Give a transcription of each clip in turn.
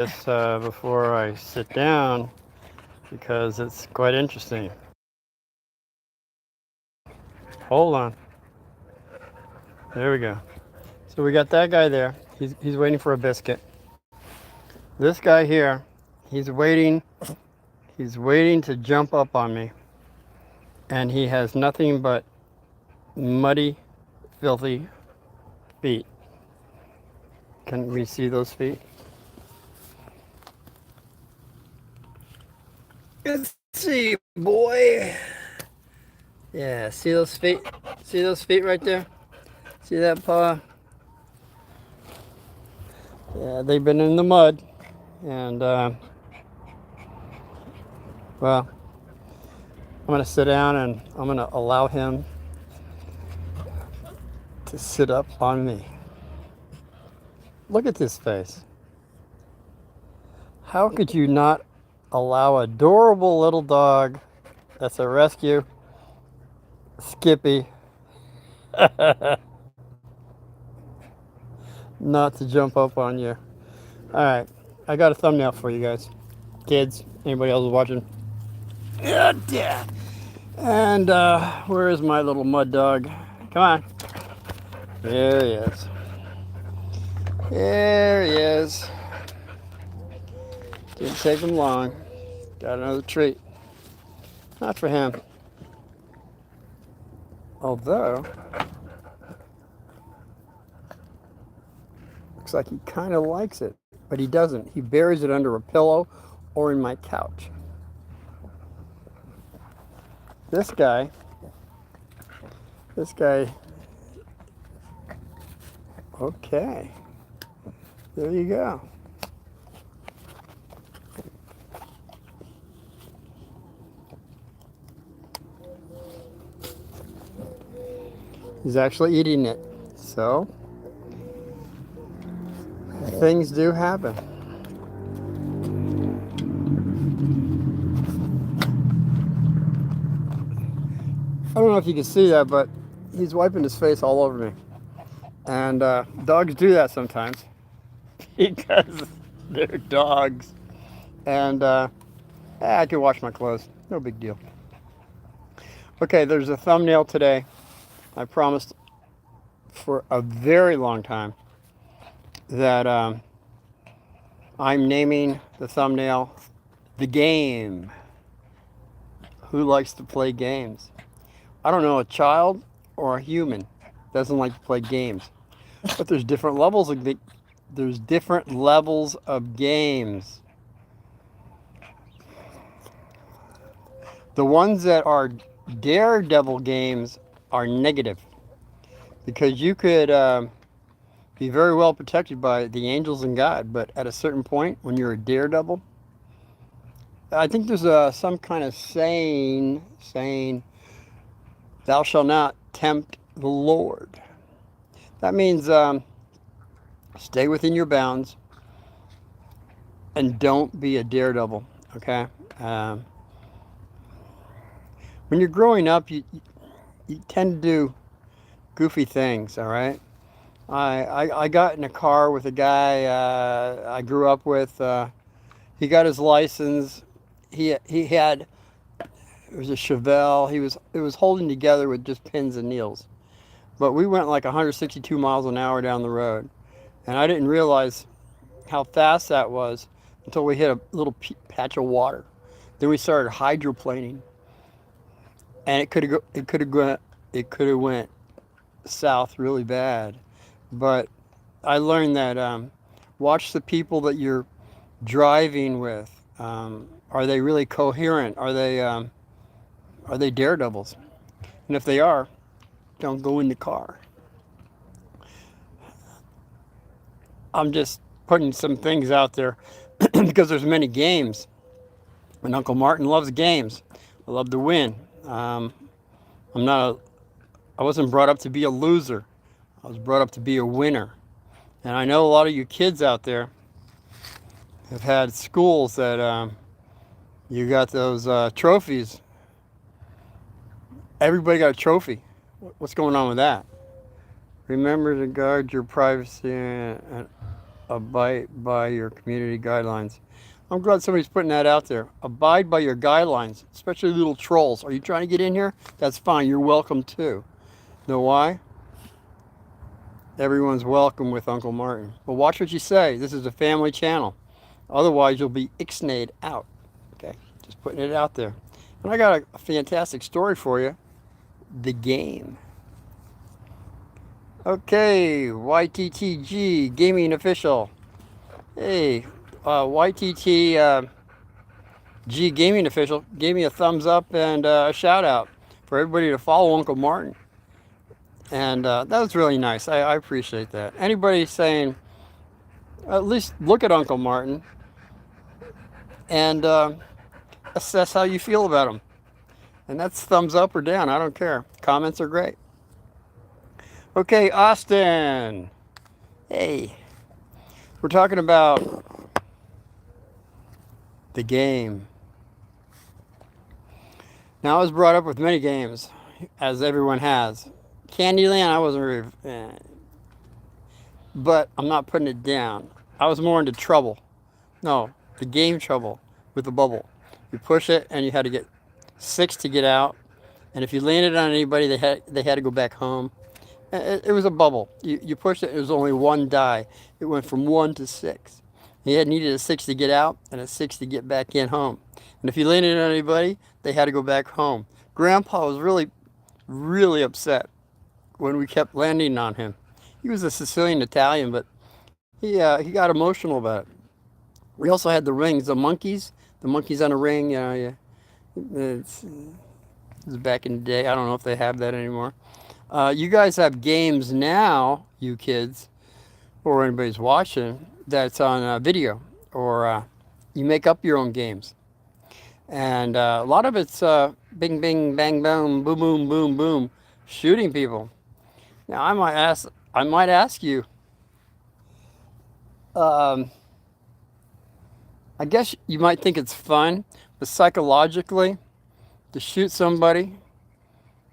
this before I sit down because it's quite interesting. Hold on. There we go. So we got that guy there. He's waiting for a biscuit. This guy here, he's waiting. He's waiting to jump up on me, and he has nothing but muddy, filthy feet. Can we see those feet? Let's see, boy. Yeah, see those feet? See those feet right there? See that paw? Yeah, they've been in the mud, and well, I'm gonna sit down and I'm gonna allow him to sit up on me. Look at this face. How could you not allow a adorable little dog that's a rescue, Skippy, not to jump up on you? All right, I got a thumbnail for you guys. Kids, anybody else watching? Yeah. And where is my little mud dog? Come on. There he is. There he is. Didn't take him long. Got another treat. Not for him. Although, looks like he kind of likes it, but he doesn't. He buries it under a pillow or in my couch. This guy, okay. There you go. He's actually eating it. So, things do happen. I don't know if you can see that, but he's wiping his face all over me. And dogs do that sometimes because they're dogs. And I can wash my clothes. No big deal. Okay, there's a thumbnail today. I promised for a very long time that I'm naming the thumbnail The Game. Who likes to play games? I don't know, a child or a human doesn't like to play games. But there's different levels of games. The ones that are daredevil games are negative because you could be very well protected by the angels and God, but at a certain point when you're a daredevil, I think there's some kind of saying, thou shalt not tempt the Lord. That means stay within your bounds and don't be a daredevil, okay? When you're growing up, you tend to do goofy things, all right? I got in a car with a guy I grew up with. He got his license. He had, it was a Chevelle. It was holding together with just pins and needles. But we went like 162 miles an hour down the road. And I didn't realize how fast that was until we hit a little patch of water. Then we started hydroplaning. And it could have went south really bad. But I learned that watch the people that you're driving with. Are they really coherent? Are they daredevils? And if they are, don't go in the car. I'm just putting some things out there because there's many games, and Uncle Martin loves games. I love to win. I wasn't brought up to be a loser. I was brought up to be a winner. And I know a lot of you kids out there have had schools that you got those trophies. Everybody got a trophy. What's going on with that? Remember to guard your privacy and abide by your community guidelines. I'm glad somebody's putting that out there. Abide by your guidelines, especially little trolls. Are you trying to get in here? That's fine. You're welcome too. Know why? Everyone's welcome with Uncle Martin. But watch what you say. This is a family channel. Otherwise, you'll be ixnayed out. Okay? Just putting it out there. And I got a fantastic story for you. The game. Okay, YTTG Gaming Official. Hey, YTTG Gaming Official gave me a thumbs up and a shout out for everybody to follow Uncle Martin. And that was really nice. I appreciate that. Anybody saying, at least look at Uncle Martin and assess how you feel about him. And that's thumbs up or down. I don't care. Comments are great. Okay, Austin. Hey. We're talking about the game. Now, I was brought up with many games, as everyone has. Candyland, I wasn't really... but I'm not putting it down. I was more into Trouble. No, the game Trouble with the bubble. You push it, and you had to get 6 to get out. And if you landed on anybody, they had to go back home. It was a bubble. You pushed it, it was only 1 die. It went from 1 to 6. You needed a 6 to get out and a 6 to get back in home. And if you landed on anybody, they had to go back home. Grandpa was really, really upset when we kept landing on him. He was a Sicilian Italian, but he got emotional about it. We also had the rings, the monkeys on a ring. It's back in the day. I don't know if they have that anymore. You guys have games now, you kids, or anybody's watching, that's on video, or you make up your own games. And a lot of it's bing, bing, bang, boom, boom, boom, boom, boom, shooting people. Now, I might ask you, I guess you might think it's fun, but psychologically, to shoot somebody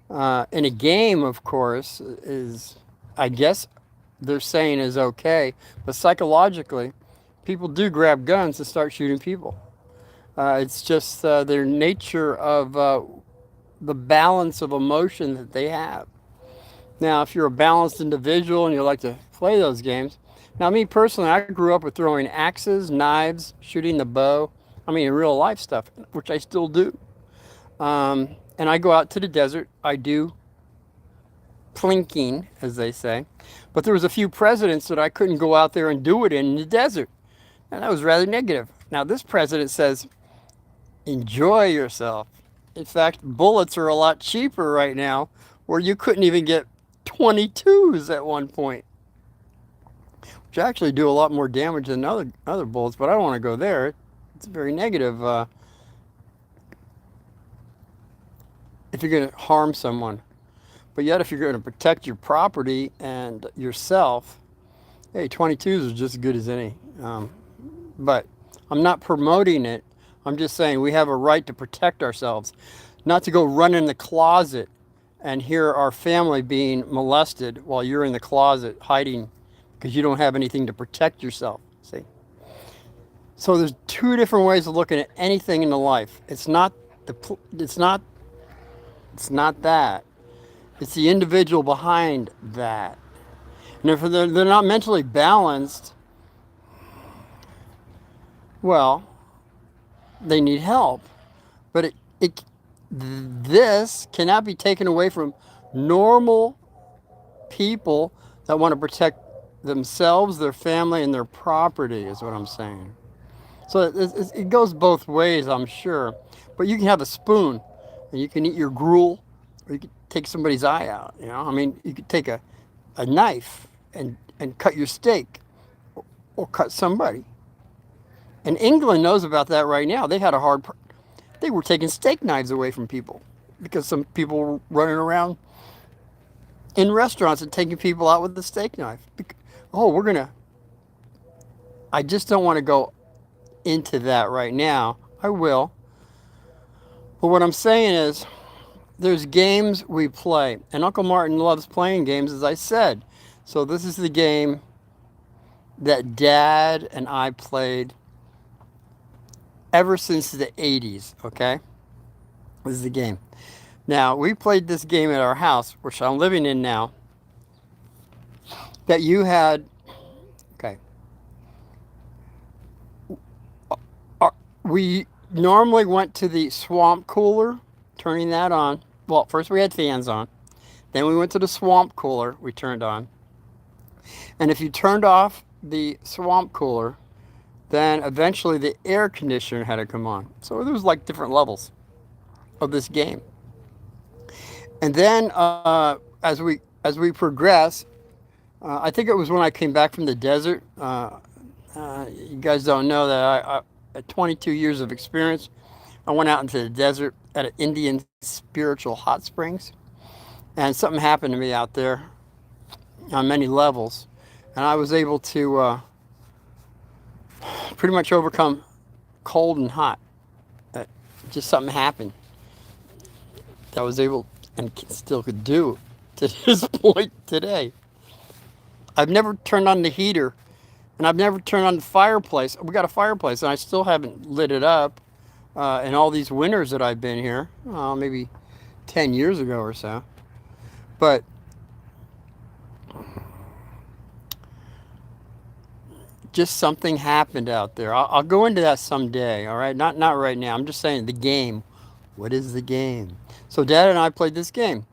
in a game, of course, is, I guess they're saying is okay, but psychologically, people do grab guns and start shooting people. It's just their nature of the balance of emotion that they have. Now, if you're a balanced individual and you like to play those games, now me personally, I grew up with throwing axes, knives, shooting the bow. I mean, real life stuff, which I still do. And I go out to the desert. I do plinking, as they say. But there was a few presidents that I couldn't go out there and do it in the desert. And that was rather negative. Now, this president says, enjoy yourself. In fact, bullets are a lot cheaper right now, where you couldn't even get 22s at one point, which actually do a lot more damage than other bullets, but I don't want to go there. It's very negative. If you're going to harm someone. But yet, if you're going to protect your property and yourself, hey, 22s is just as good as any. But I'm not promoting it. I'm just saying we have a right to protect ourselves, not to go run in the closet and hear our family being molested while you're in the closet hiding because you don't have anything to protect yourself. See? So there's 2 different ways of looking at anything in the life. It's not that. It's the individual behind that. And if they're not mentally balanced, well, they need help. But this cannot be taken away from normal people that want to protect themselves, their family, and their property, is what I'm saying. So it goes both ways, I'm sure. But you can have a spoon, and you can eat your gruel, or you can take somebody's eye out. You know, I mean, you could take a knife and cut your steak, or cut somebody. And England knows about that right now. They had they were taking steak knives away from people because some people were running around in restaurants and taking people out with the steak knife. I just don't want to go into that right now. I will. But what I'm saying is, there's games we play. And Uncle Martin loves playing games, as I said. So this is the game that Dad and I played ever since the 80s, okay? This is the game. Now, we played this game at our house, which I'm living in now, that you had, okay. We normally went to the swamp cooler, turning that on. Well, first we had fans on. Then we went to the swamp cooler, we turned on. And if you turned off the swamp cooler, then eventually the air conditioner had to come on. So there was like different levels of this game. And then as we progress, I think it was when I came back from the desert. You guys don't know that at 22 years of experience, I went out into the desert at an Indian spiritual hot springs, and something happened to me out there on many levels, and I was able to pretty much overcome cold and hot. Just something happened that I was able and still could do to this point today. I've never turned on the heater, and I've never turned on the fireplace. We got a fireplace, and I still haven't lit it up in all these winters that I've been here, maybe 10 years ago or so. But just something happened out there. I'll go into that someday, all right? Not right now. I'm just saying the game. What is the game? So Dad and I played this game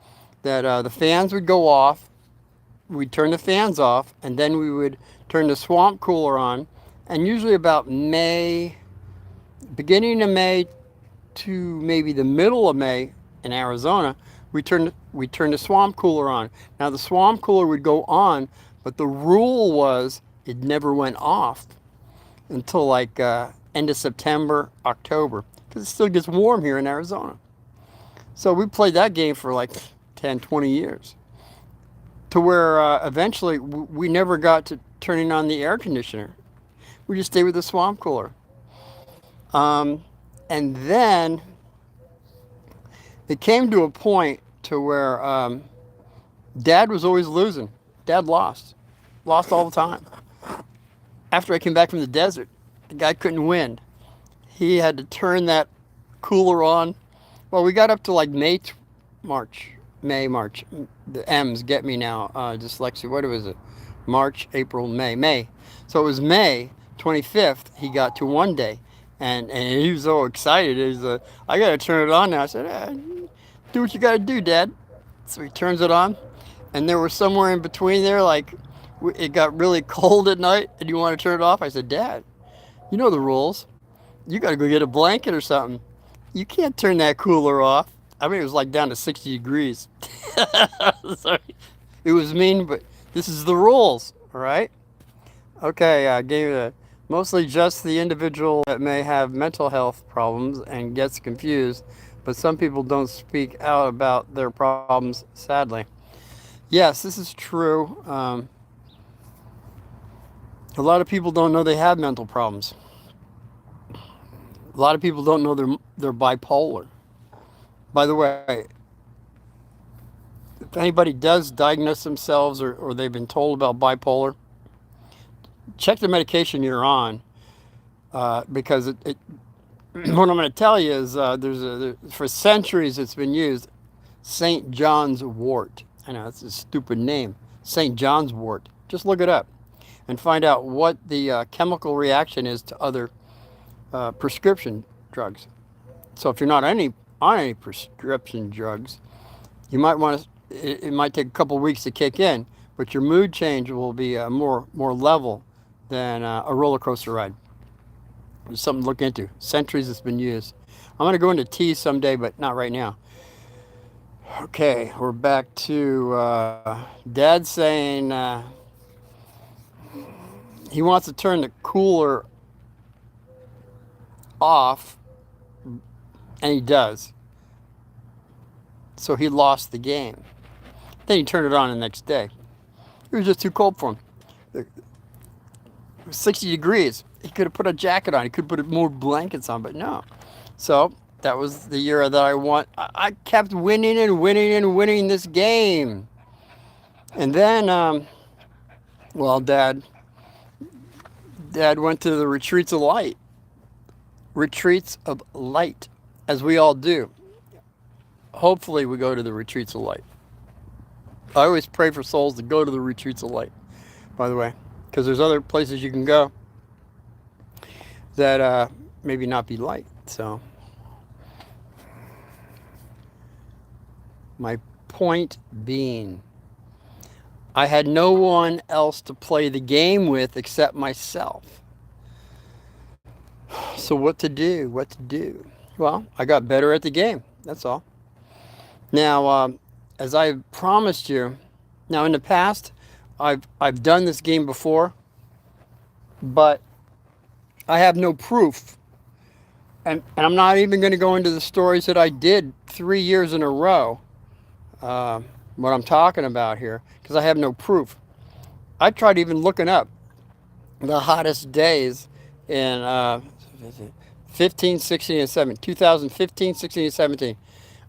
that the fans would go off. We'd turn the fans off, and then we would turn the swamp cooler on. And usually about May, beginning of May to maybe the middle of May in Arizona, we turned the swamp cooler on. Now the swamp cooler would go on, but the rule was it never went off until like end of September, October, because it still gets warm here in Arizona. So we played that game for like 10, 20 years, to where eventually we never got to turning on the air conditioner. We just stayed with the swamp cooler. And then it came to a point to where Dad was always losing. Dad lost all the time. After I came back from the desert, the guy couldn't win. He had to turn that cooler on. Well, we got up to like March. The M's get me now. Dyslexia. What was it? March, April, May. So it was May 25th. He got to one day, and he was so excited. He's I got to turn it on now. I said, do what you got to do, Dad. So he turns it on, and there was somewhere in between there, like it got really cold at night, and you want to turn it off. I said, Dad, you know the rules. You got to go get a blanket or something. You can't turn that cooler off. I mean, it was like down to 60 degrees. Sorry. It was mean, but this is the rules, all right? Okay, I gave it mostly just the individual that may have mental health problems and gets confused, but some people don't speak out about their problems, sadly. Yes, this is true. A lot of people don't know they have mental problems. A lot of people don't know they're bipolar. By the way, if anybody does diagnose themselves or they've been told about bipolar, check the medication you're on, because what I'm going to tell you is for centuries it's been used, St. John's wort. I know it's a stupid name, St. John's wort. Just look it up and find out what the chemical reaction is to other prescription drugs. So if you're not on any prescription drugs, you might want to. It might take a couple of weeks to kick in, but your mood change will be more level than a roller coaster ride. It's something to look into. Centuries it's been used. I'm going to go into teas someday, but not right now. Okay, we're back to Dad saying he wants to turn the cooler off, and he does. So he lost the game. Then he turned it on the next day. It was just too cold for him. It was 60 degrees. He could have put a jacket on. He could have put more blankets on, but no. So that was the year that I won. I kept winning and winning and winning this game. And then, well, Dad Dad went to the retreats of light. Retreats of light, as we all do. Hopefully we go to the retreats of light. I always pray for souls to go to the retreats of light, by the way, because there's other places you can go that maybe not be light. So my point being, I had no one else to play the game with except myself. So what to do? What to do? Well, I got better at the game. That's all. Now, as I promised you, now in the past, I've done this game before, but I have no proof. And I'm not even going to go into the stories that I did 3 years in a row, what I'm talking about here, because I have no proof. I tried even looking up the hottest days in 15, 16, and 17, 2015, 16, and 17.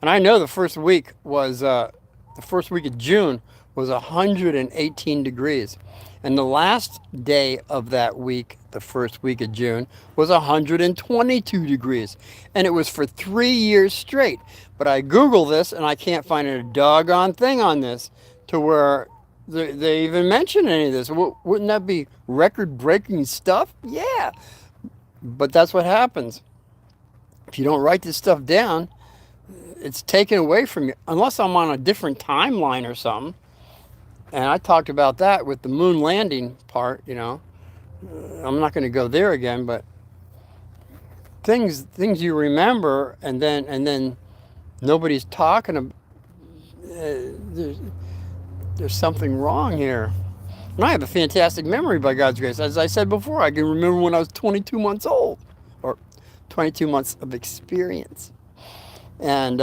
And I know the first week of June was 118 degrees. And the last day of that week, the first week of June, was 122 degrees. And it was for 3 years straight. But I Google this and I can't find a doggone thing on this to where they even mention any of this. Wouldn't that be record-breaking stuff? Yeah. But that's what happens. If you don't write this stuff down, it's taken away from you, unless I'm on a different timeline or something. And I talked about that with the moon landing part, you know. I'm not going to go there again, but things you remember, and then nobody's talking about. There's something wrong here. And I have a fantastic memory by God's grace. As I said before, I can remember when I was 22 months old, or 22 months of experience. And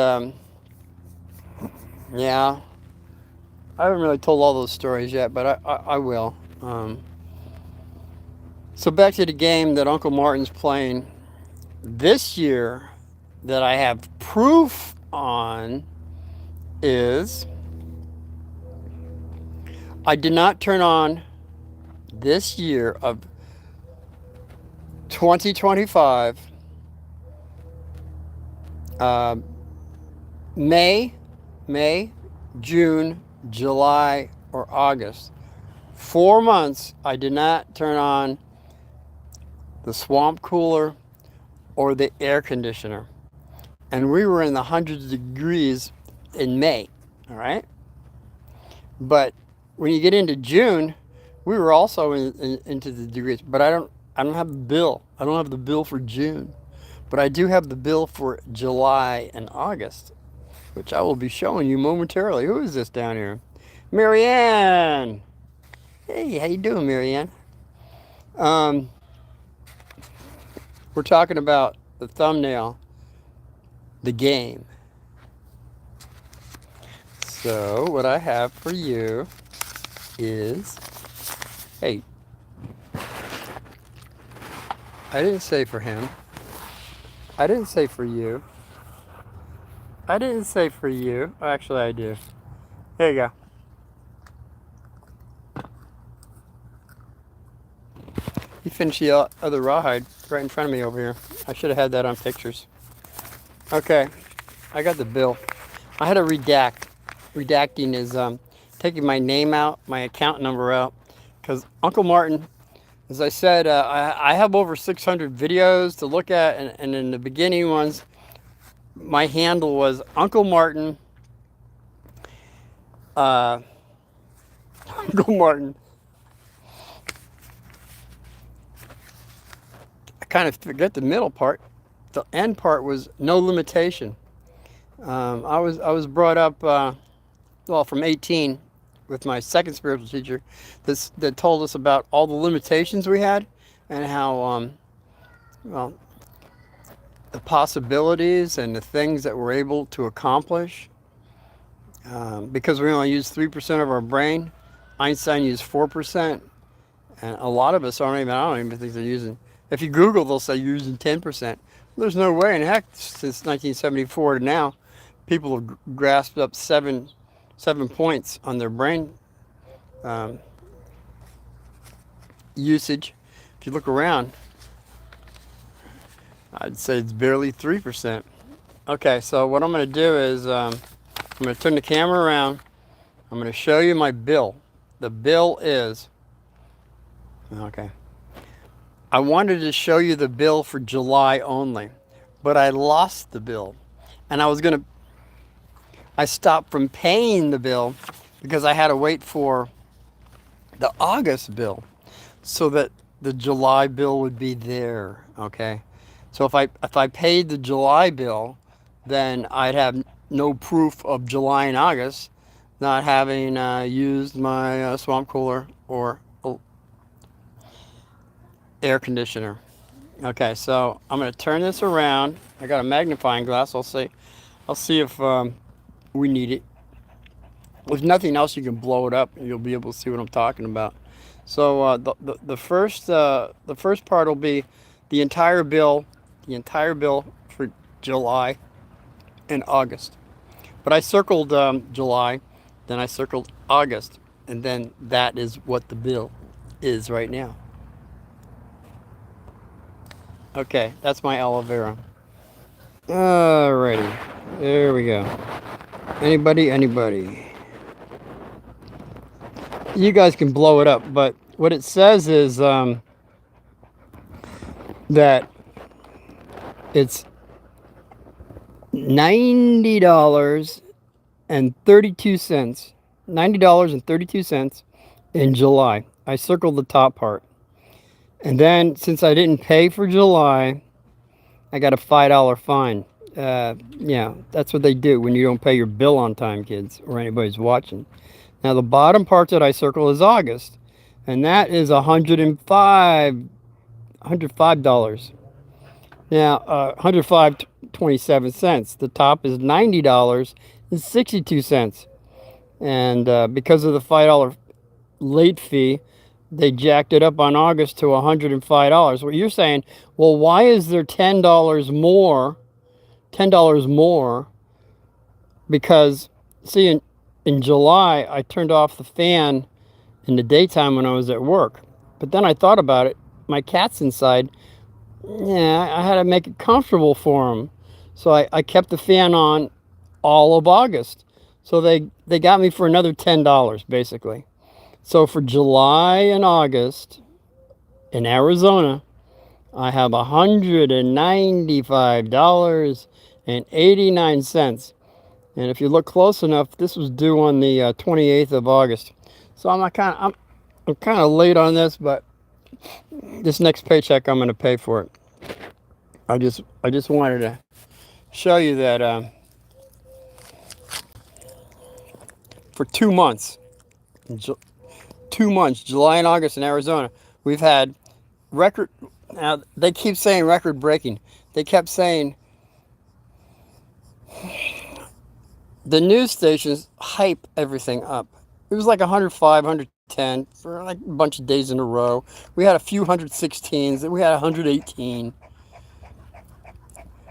yeah, I haven't really told all those stories yet, but I will. So back to the game that Uncle Martin's playing this year that I have proof on is I did not turn on this year of 2025 May, June, July, or August. 4 months I did not turn on the swamp cooler or the air conditioner. And we were in the hundreds of degrees in May, all right? But when you get into June, we were also into the degrees. But I don't have the bill. I don't have the bill for June. But I do have the bill for July and August, which I will be showing you momentarily. Who is this down here? Marianne. Hey, how you doing, Marianne? We're talking about the thumbnail, the game. So what I have for you is, hey, I didn't say for him. I didn't say for you. I didn't say for you. Oh, actually, I do. There you go. You finished the other rawhide right in front of me over here. I should have had that on pictures. Okay, I got the bill. I had to redact. Redacting is taking my name out, my account number out, because Uncle Martin, as I said, I have over 600 videos to look at, and in the beginning ones, my handle was Uncle Martin. Uncle Martin. I kind of forget the middle part. The end part was no limitation. I was brought up, from 18 with my second spiritual teacher that told us about all the limitations we had and how, the possibilities and the things that we're able to accomplish. Because we only use 3% of our brain, Einstein used 4%, and a lot of us I don't even think they're using, if you Google, they'll say you're using 10%. There's no way in heck since 1974 to now, people have grasped up seven points on their brain usage If you look around, I'd say it's barely 3%. Okay, so what I'm going to do is I'm going to turn the camera around. I'm going to show you my bill. The bill is, okay. I wanted to show you the bill for July only, but I lost the bill. And I stopped from paying the bill because I had to wait for the August bill so that the July bill would be there, okay? So if I paid the July bill, then I'd have no proof of July and August not having used my swamp cooler or air conditioner. Okay, so I'm going to turn this around. I got a magnifying glass. I'll see if we need it. If nothing else, you can blow it up and you'll be able to see what I'm talking about. So the first part will be the entire bill for July and August. But I circled July, then I circled August, and then that is what the bill is right now. Okay, that's my aloe vera. Alrighty, there we go. Anybody? You guys can blow it up, but what it says is that it's $90.32. $90.32 in July. I circled the top part. And then since I didn't pay for July, I got a $5 fine. Yeah, that's what they do when you don't pay your bill on time, kids, or anybody's watching. Now the bottom part that I circle is August, and that is $105. Now, 105.27. The top is $90.62. And because of the $5 late fee, they jacked it up on August to $105. What you're saying, well, why is there $10 more? $10 more? Because, see, in July, I turned off the fan in the daytime when I was at work. But then I thought about it. My cat's inside. Yeah, I had to make it comfortable for him. So I kept the fan on all of August. So they got me for another $10, basically. So for July and August in Arizona, I have $195.89. And if you look close enough, this was due on the 28th of August. So I'm kind of late on this, but this next paycheck I'm going to pay for it. I just wanted to show you that for 2 months, 2 months, July and August in Arizona, we've had record. Now they keep saying record breaking. They kept saying the news stations hype everything up. It was like 105, 110 for like a bunch of days in a row. We had a few 116s. We had 118.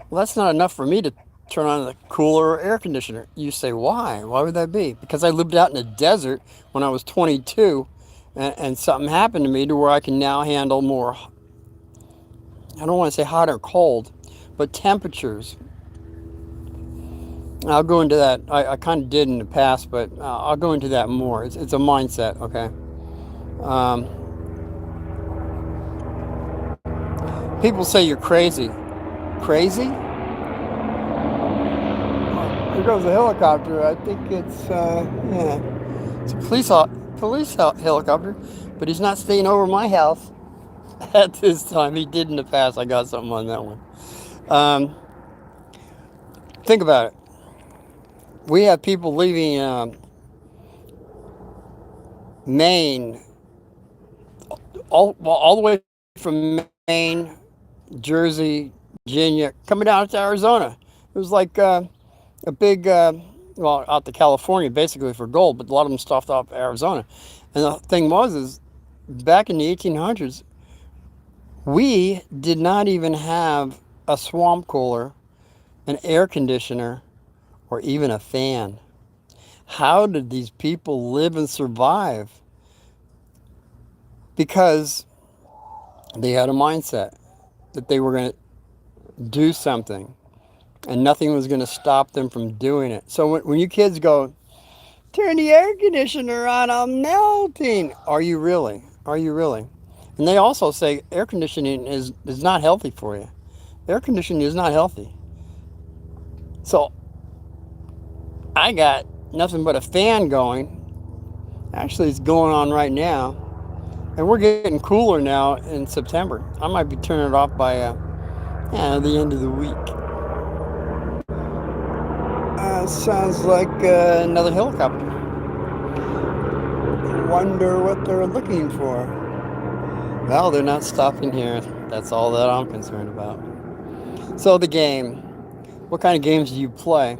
Well, that's not enough for me to turn on the cooler or air conditioner. You say, why? Why would that be? Because I lived out in the desert when I was 22, and something happened to me to where I can now handle more, I don't want to say hot or cold, but temperatures. I'll go into that. I kind of did in the past, but I'll go into that more. It's a mindset, okay? People say you're crazy. Crazy? Here goes a helicopter. I think it's, yeah. It's a police helicopter, but he's not staying over my house at this time. He did in the past. I got something on that one. Think about it. We have people leaving Maine, all the way from Maine, Jersey, Virginia, coming down to Arizona. It was like a big, well, out to California basically for gold, but a lot of them stopped off Arizona. And the thing is back in the 1800s, we did not even have a swamp cooler, an air conditioner, or even a fan. How did these people live and survive? Because They had a mindset that they were going to do something and nothing was going to stop them from doing it. So when you kids go, turn the air conditioner on, I'm melting. Are you really? Are you really? And they also say air conditioning is not healthy for you. Air conditioning is not healthy. So I got nothing but a fan going. Actually, it's going on right now. And we're getting cooler now in September. I might be turning it off by the end of the week. Sounds like another helicopter. Wonder what they're looking for. Well, they're not stopping here. That's all that I'm concerned about. So the game. What kind of games do you play?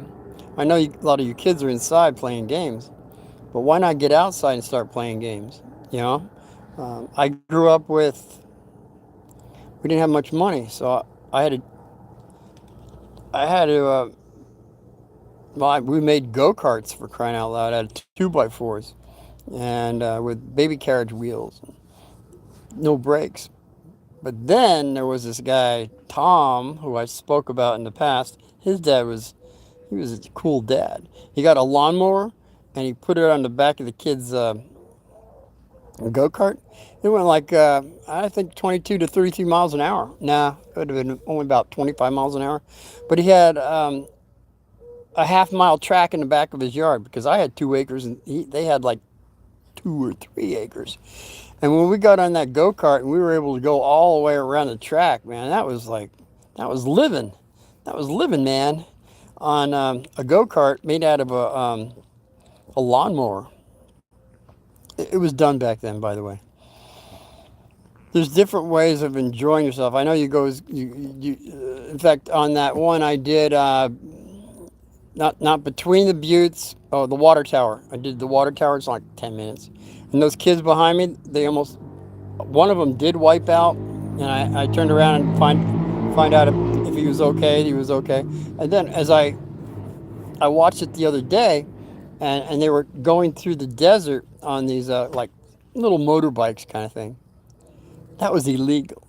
I know a lot of you kids are inside playing games, but why not get outside and start playing games? You know, I grew up with. We didn't have much money, so I had to. I had to. Well, we made go karts for crying out loud out of 2x4s, and with baby carriage wheels, no brakes. But then there was this guy Tom, who I spoke about in the past. His dad was He was a cool dad. He got a lawnmower and he put it on the back of the kid's go kart. It went like, I think 22 to 33 miles an hour. Nah, it would have been only about 25 miles an hour. But he had a half-mile track in the back of his yard because I had 2 acres and they had like 2 or 3 acres. And when we got on that go kart and we were able to go all the way around the track, man, that was like, that was living. That was living, man, on a go kart made out of a lawnmower. It was done back then, by the way. There's different ways of enjoying yourself. I know you go. In fact, on that one I did, not between the buttes. Oh, the water tower. I did the water tower. It's like 10 minutes. And those kids behind me, they almost. One of them did wipe out, and I turned around and find out if he was okay. He was okay. And then as I watched it the other day, and they were going through the desert on these like little motorbikes kind of thing. That was illegal.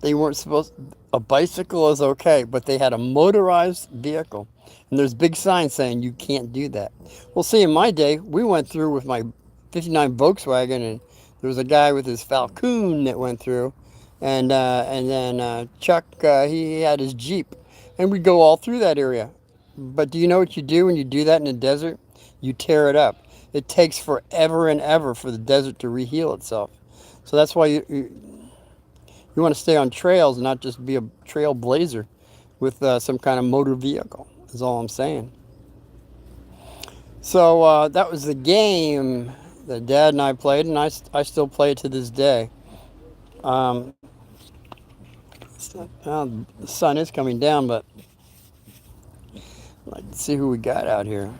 They weren't supposed. A bicycle is okay, but they had a motorized vehicle, and there's big signs saying you can't do that. Well, see, in my day, we went through with my '59 Volkswagen, and there was a guy with his Falcon that went through, and then Chuck, he had his Jeep, and we'd go all through that area. But do you know what you do when you do that in the desert? You tear it up. It takes forever and ever for the desert to reheal itself. So that's why you want to stay on trails and not just be a trailblazer with some kind of motor vehicle, is all I'm saying. So that was the game that Dad and I played, and I still play it to this day. Um, the sun is coming down, but let's see who we got out here.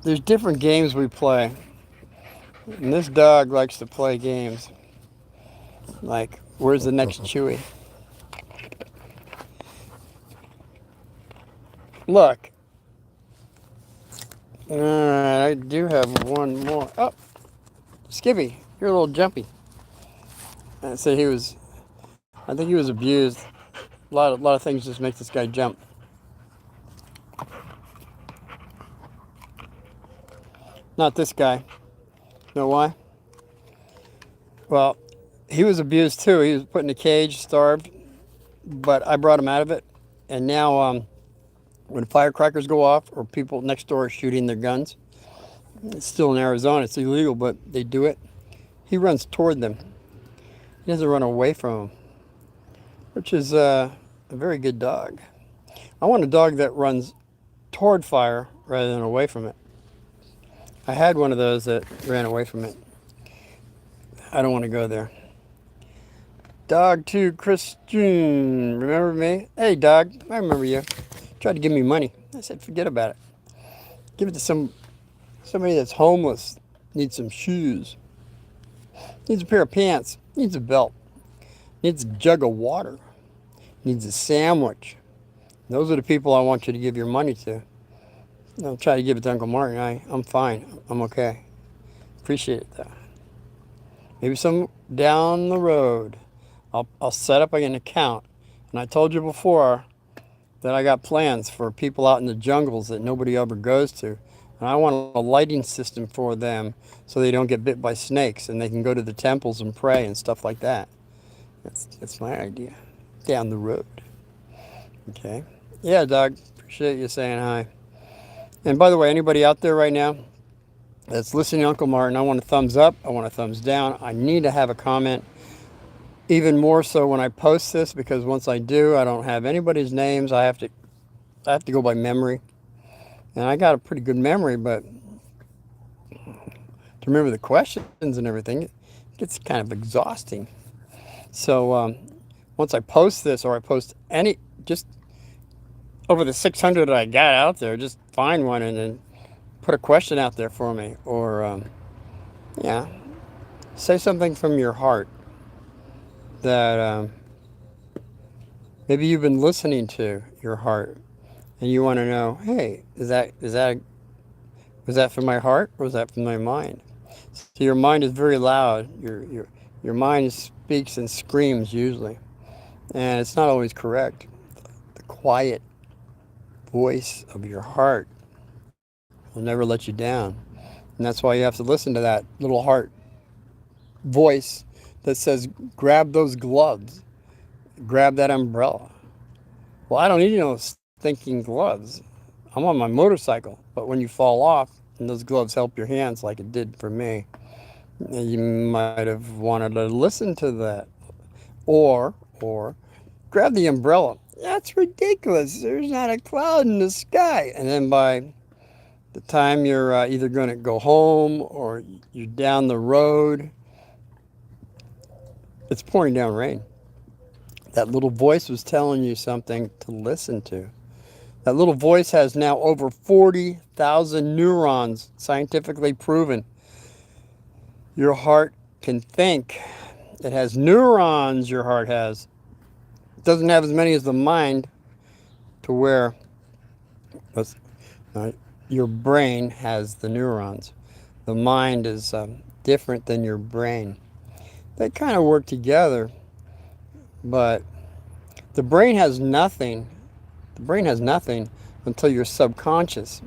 There's different games we play. And this dog likes to play games. Like, where's the next Chewy? Look. Alright, I do have one more. Oh, Skippy, you're a little jumpy. I said I think he was abused. A lot of things just make this guy jump. Not this guy. You know why? Well, he was abused too. He was put in a cage, starved, but I brought him out of it. And now, when firecrackers go off or people next door are shooting their guns, it's still in Arizona. It's illegal, but they do it. He runs toward them. He doesn't run away from them, which is a very good dog. I want a dog that runs toward fire rather than away from it. I had one of those that ran away from it. I don't want to go there. Dog 2 Christian, remember me? Hey dog, I remember you. Tried to give me money. I said forget about it. Give it to somebody that's homeless, needs some shoes, needs a pair of pants, needs a belt, needs a jug of water, needs a sandwich. Those are the people I want you to give your money to. I'll try to give it to Uncle Martin. I'm fine. I'm okay. Appreciate that. Maybe some down the road. I'll set up an account. And I told you before that I got plans for people out in the jungles that nobody ever goes to. And I want a lighting system for them so they don't get bit by snakes and they can go to the temples and pray and stuff like that. That's my idea. Down the road. Okay. Yeah, Doug. Appreciate you saying hi. And by the way, anybody out there right now that's listening to Uncle Martin, I want a thumbs up. I want a thumbs down. I need to have a comment. Even more so when I post this, because once I do, I don't have anybody's names. I have to go by memory. And I got a pretty good memory, but to remember the questions and everything, it gets kind of exhausting. So once I post this, or I post any, just over the 600 that I got out there, just find one and then put a question out there for me. Or, yeah, say something from your heart that maybe you've been listening to your heart and you want to know, hey, was that from my heart or was that from my mind? So your mind is very loud. Your mind speaks and screams usually, and it's not always correct. The quiet voice of your heart will never let you down, and that's why you have to listen to that little heart voice that says, "Grab those gloves, grab that umbrella." Well, I don't need no stinking gloves. I'm on my motorcycle, but when you fall off, and those gloves help your hands like it did for me, you might have wanted to listen to that. Or grab the umbrella. That's ridiculous. There's not a cloud in the sky. And then by the time you're either going to go home or you're down the road, it's pouring down rain. That little voice was telling you something to listen to. That little voice has now over 40,000 neurons, scientifically proven. Your heart can think. It has neurons, your heart has. It doesn't have as many as the mind, to where your brain has the neurons. The mind is different than your brain. They kind of work together, but the brain has nothing. The brain has nothing until your subconscious.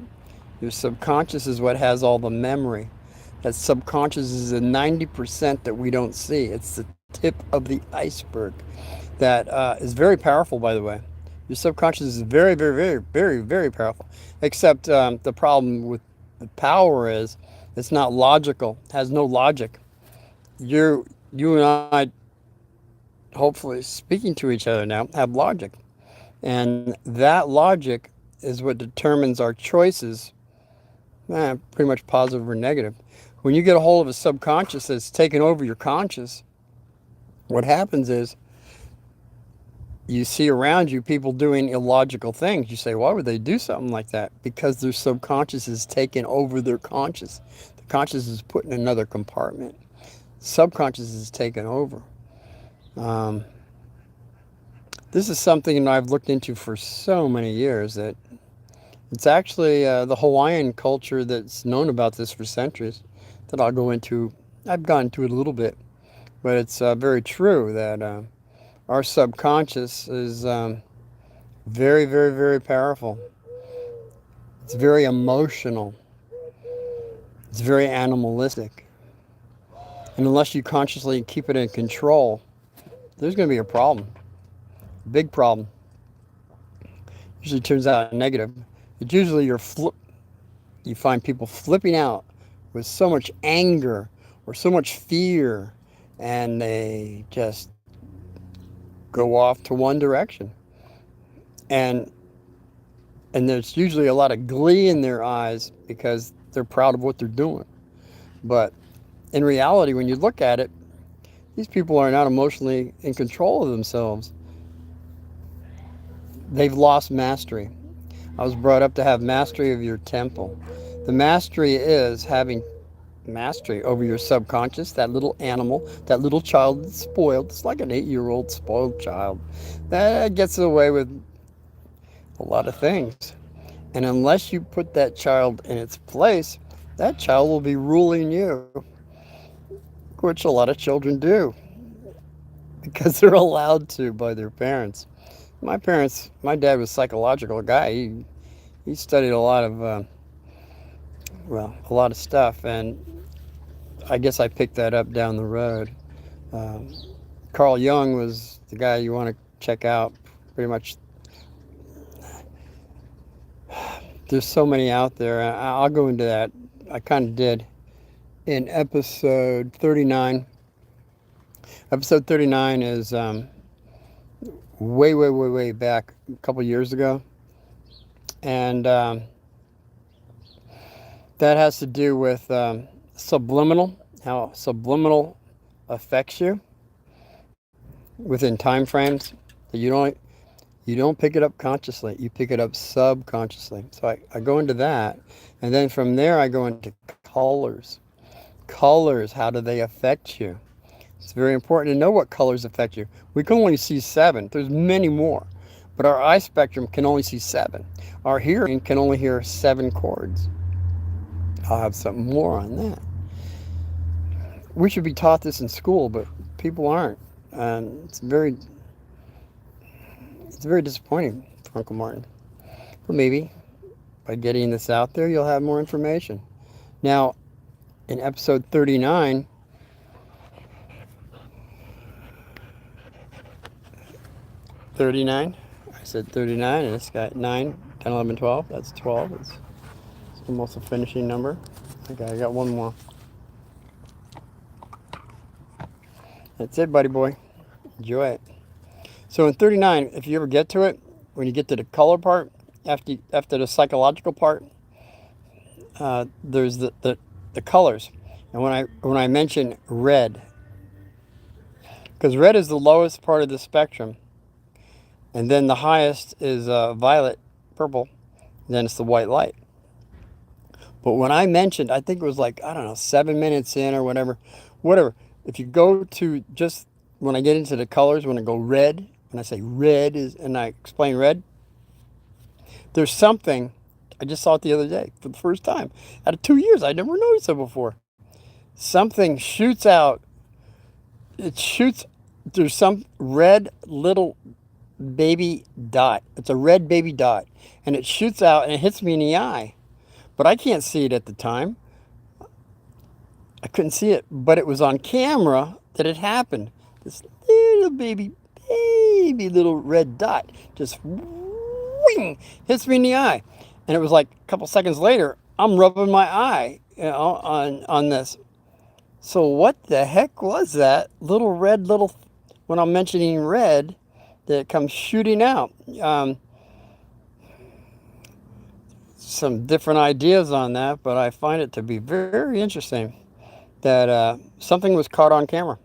Your subconscious is what has all the memory. That subconscious is the 90% that we don't see. It's the tip of the iceberg. That is very powerful, by the way. Your subconscious is very, very, very, very, very powerful. Except the problem with the power is it's not logical. It has no logic. You and I, hopefully speaking to each other now, have logic. And that logic is what determines our choices, pretty much positive or negative. When you get a hold of a subconscious that's taken over your conscious, what happens is you see around you people doing illogical things. You say, why would they do something like that? Because their subconscious is taken over their conscious. The conscious is put in another compartment. Subconscious is taken over. This is something that I've looked into for so many years that it's actually the Hawaiian culture that's known about this for centuries that I'll go into. I've gone into it a little bit, but it's very true that our subconscious is very, very, very powerful. It's very emotional. It's very animalistic. And unless you consciously keep it in control, there's going to be a problem. A big problem. Usually turns out negative. It's usually you find people flipping out with so much anger or so much fear, and they just go off to one direction. And there's usually a lot of glee in their eyes because they're proud of what they're doing. But in reality, when you look at it, these people are not emotionally in control of themselves. They've lost mastery. I was brought up to have mastery of your temple. The mastery is having mastery over your subconscious, that little animal, that little child that's spoiled. It's like an 8-year-old spoiled child. That gets away with a lot of things. And unless you put that child in its place, that child will be ruling you. which a lot of children do because they're allowed to by their parents. My dad was a psychological guy. He studied a lot of, a lot of stuff, and I guess I picked that up down the road. Um, Carl Jung was the guy you want to check out. Pretty much, there's so many out there. I'll go into that. I kind of did in episode 39. Episode 39 is way back a couple years ago. And that has to do with subliminal, how subliminal affects you within time frames that you don't pick it up consciously, you pick it up subconsciously. So I go into that, and then from there I go into colors. Colors, how do they affect you? It's very important to know what colors affect you. We can only see 7. There's many more, but our eye spectrum can only see 7. Our hearing can only hear 7 chords. I'll have something more on that. We should be taught this in school, but people aren't. And it's very disappointing for Uncle Martin. But maybe by getting this out there, you'll have more information. Now, in episode 39, I said 39, and it's got 9, 10, 11, 12. That's 12. It's almost a finishing number. Okay, I got one more. That's it, buddy boy. Enjoy it. So in 39, if you ever get to it, when you get to the color part, after the psychological part, there's the colors. And when I mention red, because red is the lowest part of the spectrum, and then the highest is violet, purple, and then it's the white light. But when I mentioned, I think it was like, I don't know, 7 minutes in or whatever. If you go to just, when I get into the colors, when I go red, when I say red is, and I explain red, there's something, I just saw it the other day for the first time. Out of 2 years, I never noticed it before. Something shoots out. There's some red little baby dot. It's a red baby dot. And it shoots out and it hits me in the eye. But I can't see it at the time. I couldn't see it, but it was on camera that it happened. This little baby little red dot just wing, hits me in the eye. And it was like a couple seconds later, I'm rubbing my eye, on this. So what the heck was that little red when I'm mentioning red, that comes shooting out? Some different ideas on that, but I find it to be very interesting that something was caught on camera.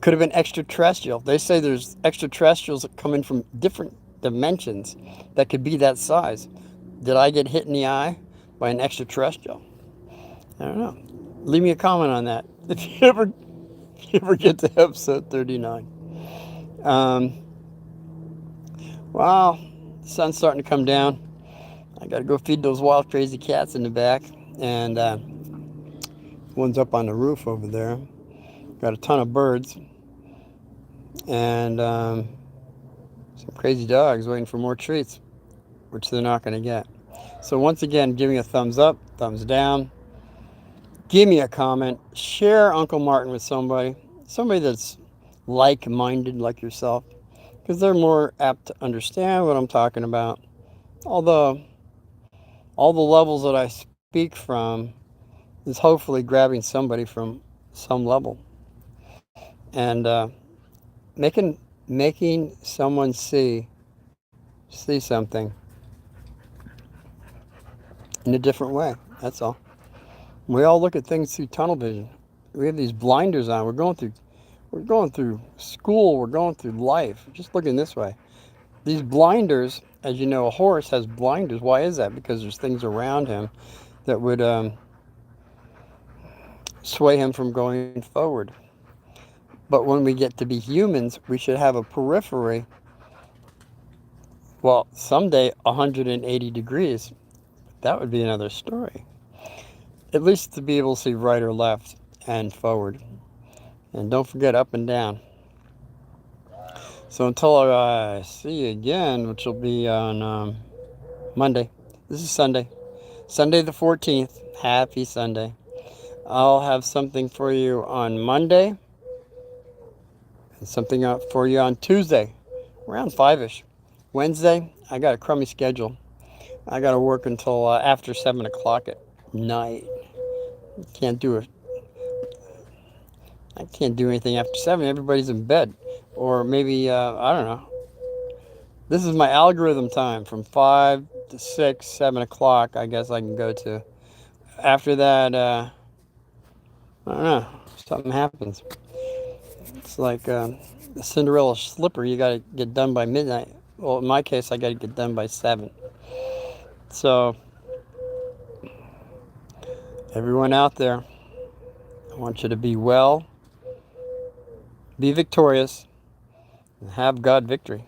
Could have been extraterrestrial. They say there's extraterrestrials that come in from different dimensions that could be that size. Did I get hit in the eye by an extraterrestrial? I don't know. Leave me a comment on that if you ever get to episode 39. Well, the sun's starting to come down. I got to go feed those wild, crazy cats in the back. And one's up on the roof over there. Got a ton of birds. And some crazy dogs waiting for more treats, which they're not going to get. So once again, give me a thumbs up, thumbs down. Give me a comment. Share Uncle Martin with somebody that's like-minded like yourself, because they're more apt to understand what I'm talking about. Although all the levels that I speak from is hopefully grabbing somebody from some level and making someone see something in a different way. That's all. We all look at things through tunnel vision. We have these blinders on. We're going through school. We're going through life. Just looking this way. These blinders, as you know, a horse has blinders. Why is that? Because there's things around him that would sway him from going forward. But when we get to be humans, we should have a periphery. Well, someday 180 degrees. That would be another story. At least to be able to see right or left. and forward. And don't forget up and down. So until I see you again, which will be on Monday. This is Sunday. Sunday the 14th. Happy Sunday. I'll have something for you on Monday and something up for you on Tuesday, around 5-ish. Wednesday, I got a crummy schedule. I got to work until after 7 o'clock at night. Can't do it. I can't do anything after 7. Everybody's in bed. Or maybe, I don't know. This is my algorithm time from 5 to 6, 7 o'clock. I guess I can go to. After that, I don't know. Something happens. It's like the Cinderella slipper. You got to get done by midnight. Well, in my case, I got to get done by 7. So, everyone out there, I want you to be well, be victorious, and have God victory.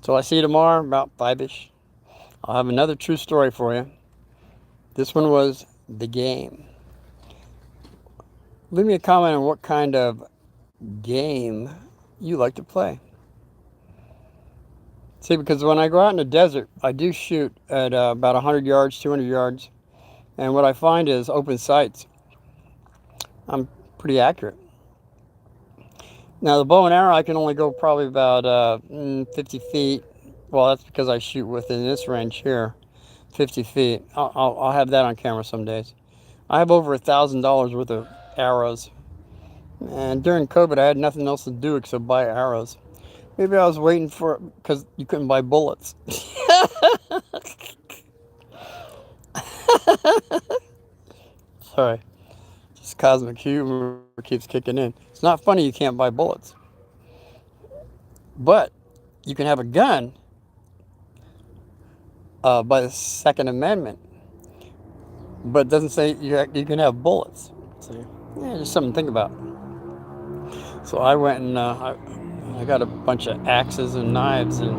Till I see you tomorrow, about 5-ish, I'll have another true story for you. This one was The Game. Leave me a comment on what kind of game you like to play. See, because when I go out in the desert, I do shoot at about 100 yards, 200 yards. And what I find is open sights. I'm pretty accurate. Now, the bow and arrow, I can only go probably about 50 feet. Well, that's because I shoot within this range here, 50 feet. I'll have that on camera some days. I have over $1,000 worth of arrows. And during COVID, I had nothing else to do except buy arrows. Maybe I was waiting for it because you couldn't buy bullets. Sorry. Just cosmic humor keeps kicking in. It's not funny you can't buy bullets. But you can have a gun by the Second Amendment. But it doesn't say you can have bullets. So, yeah, just something to think about. So I went and I got a bunch of axes and knives and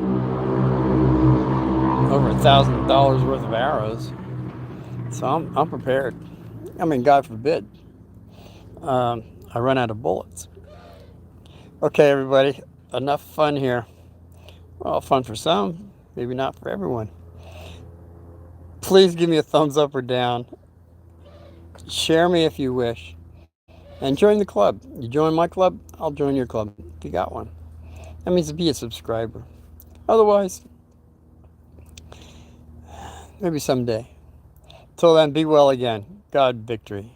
over $1,000 worth of arrows. So I'm prepared. I mean, God forbid I run out of bullets. Okay, everybody, enough fun here. Well, fun for some, maybe not for everyone. Please give me a thumbs up or down. Share me if you wish. And join the club. You join my club, I'll join your club if you got one. That means be a subscriber. Otherwise, maybe someday. Till then, be well again. God victory.